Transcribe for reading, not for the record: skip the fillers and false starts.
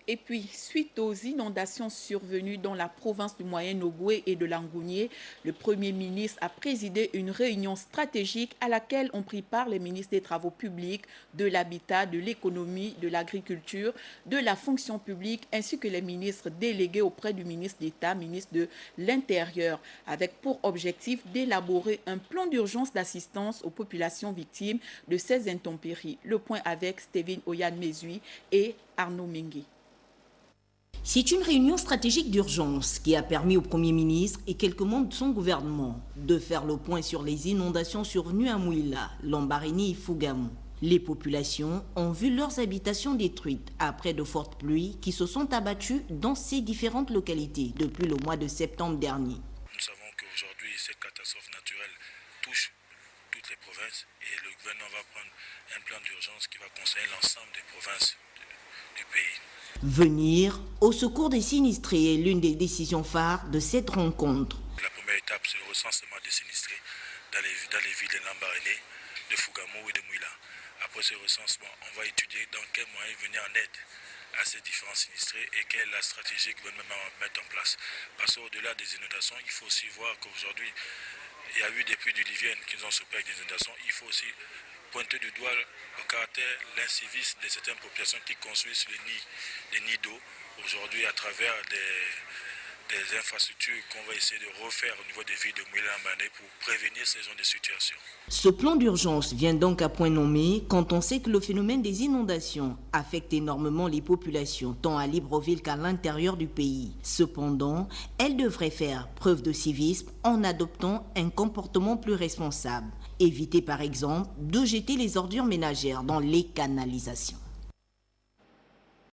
Et puis, suite aux inondations survenues dans la province du Moyen-Ogooué et de Langounié, le Premier ministre a présidé une réunion stratégique à laquelle ont pris part les ministres des Travaux publics, de l'Habitat, de l'Économie, de l'Agriculture, de la Fonction publique, ainsi que les ministres délégués auprès du ministre d'État, ministre de l'Intérieur, avec pour objectif d'élaborer un plan d'urgence d'assistance aux populations victimes de ces intempéries. Le point avec Steven Oyan-Mezui et Arnaud Mengue. C'est une réunion stratégique d'urgence qui a permis au Premier ministre et quelques membres de son gouvernement de faire le point sur les inondations survenues à Mouila, Lambaréné et Fougamou. Les populations ont vu leurs habitations détruites après de fortes pluies qui se sont abattues dans ces différentes localités depuis le mois de septembre dernier. Nous savons qu'aujourd'hui, cette catastrophe naturelle touche toutes les provinces et le gouvernement va prendre un plan d'urgence qui va concerner l'ensemble des provinces du pays. Venir au secours des sinistrés est l'une des décisions phares de cette rencontre. La première étape, c'est le recensement des sinistrés dans les villes de Lambaréné, de Fougamou et de Mouila. Après ce recensement, on va étudier dans quels moyens venir en aide à ces différents sinistrés et quelle est la stratégie que le gouvernement va mettre en place. Parce qu'au-delà des inondations, il faut aussi voir qu'aujourd'hui, il y a eu des pluies diluviennes qui nous ont souffert avec des inondations. Il faut aussi pointer du doigt le caractère, l'incivisme de certaines populations qui construisent des nids d'eau aujourd'hui à travers des infrastructures qu'on va essayer de refaire au niveau des villes de Mouila-Lambaréné pour prévenir ce genre de situations. Ce plan d'urgence vient donc à point nommé quand on sait que le phénomène des inondations affecte énormément les populations, tant à Libreville qu'à l'intérieur du pays. Cependant, elles devraient faire preuve de civisme en adoptant un comportement plus responsable. Éviter par exemple de jeter les ordures ménagères dans les canalisations.